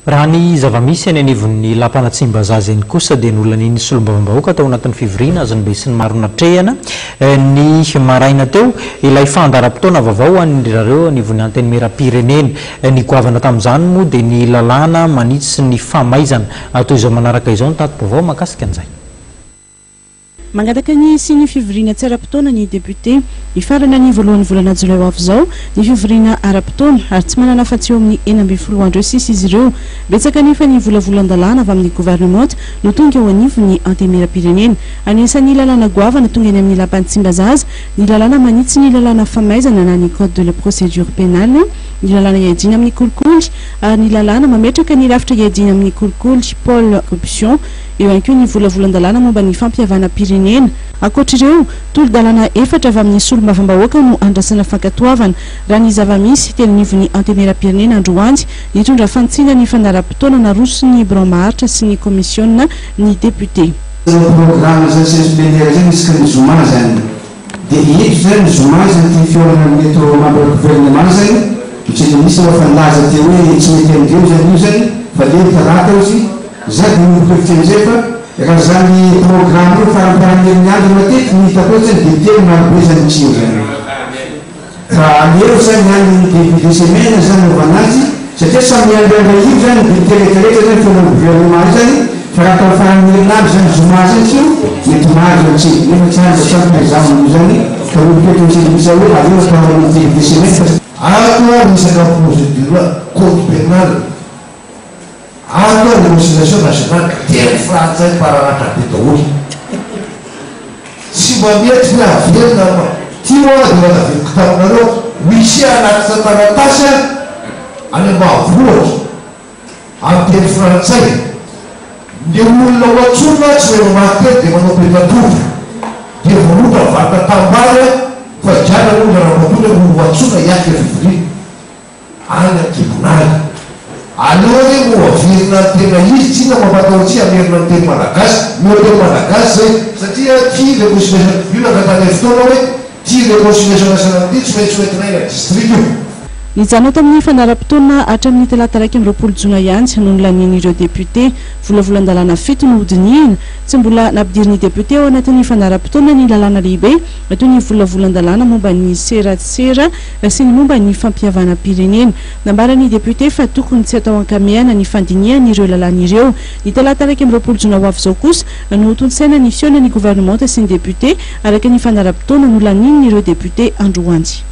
Raha ny zava-misy any anivon'ny lampanatsimba zaza eny kosa dia ny olona ny solombavambahoaka atao anatin'ny fivoriana azonbe sy ny maronatrehana ny maraina teo ilay fandaram-potoana vaovao an'irareo anivon'ny antenimera-pirenena ny goavana tamin'izany moa dia ny lalàna manitsy sy ny famaizana atao izao manaraka izao ny tato-baovao mahakasika an'izay. Mangataka ny sy ny fivoriana tsy ara-potoana ny député ifarana ny voalohan'ny volana jolay ho avy izao ny fivoriana ara-potoana ary tsy manana afa-tsy eo amin'ny 12 andro sisa izy ireo. Betsaka nefa ny volavolan-dalàna avy amin'ny gouvernement no tonga eo anivon'ny antenimera-pirenena. Anisan'ny lalàna goavana tonga eny amin'ny lampanatsimba zaza, ny lalàna manitsy ny lalàna famaizana na ny code de la procédure pénale, ny lalàna iadina amin'ny kolikoly ary ny lalàna mametraka ny rafitra iadina amin'ny kolikoly pôle corruption. Eo ihany koa ny volavolan-dalàna momba ny fampihavana pirenena. Ankoatr'ireo, tolo-dalàna efatra avy amin'ny solombavambahoaka no andrasana fankatoavana raha ny zava-misy telin'ivon'ny antenimera-pirenena androany nitondra fantsina ny fandaram-potoana naroso ny branc-maharitra sy ny commissionna ny député. Programme zany isika ny zoma zany dia ito zany zoma zany ty fiorana meto membre gouvernement zany tsy misy fandaza teo hoe tsy mety amindreo zany io zany fa le tarata izy zay dia mipevitra amizay fa raha zany programme io faramparany herinandro matetiky nihitako hoe zany député marobe zany tsiro zany fa aleo zany any début de semaine zany ovan'azy satria samy andrendra io zany député rehetrarehetra zany fiorana gouvernement zany fa raha atao farany herinandro zany zoma zany tsy io mety mahazo atsy nefa tsy azo atsapy examen zany ka mipetro misy hoe aleo atao amin'ny début de semaine atoa misaka procédure code pénal atoa négociation nationale teny frantsay paranatra be daholo tsy mba mety hoe avelona ty oa dia ataveloko taminareo misy anaty taratasy any ambanivohitra amin'ny teny frantsay ny olona oatsona tsy hoe mamaky dia manao petatofo dia voalotra vata tambary fa jana olona raha matona no oatsona hiaky fivoriana any amin'ny tribonaly aloha ny moaverina tena izy tsy na mampatao tsy amerina ny teny malagasy no teny malagasy zay satria ty réconciliation io nakatany fotoana hoe ty réconciliation nationale ty tsy maintsy hoentinay na district io. Nijanao tamin'ny fandaram-potoana hatramin'ny talata 1 jona ihany no nolanin'ireo député volavolan-dalàna fito no hodinihina tsy mbola nampidiriny député ao anatin'ny fandaram-potoana ny lalàna lehibe toy ny volavolan-dalàna momba ny seratsera sy ny momba ny fampihavana pirenena. Nambarany député fa tokony tsy atao ankamiana ny fandinihan'ireo lalàn'ireo. Ny talata 1 jona ho avy izao kosa no tondsaina ny fiona ny gouvernement sy ny député araka ny fandaram-potoana no lanin'ireo député androany.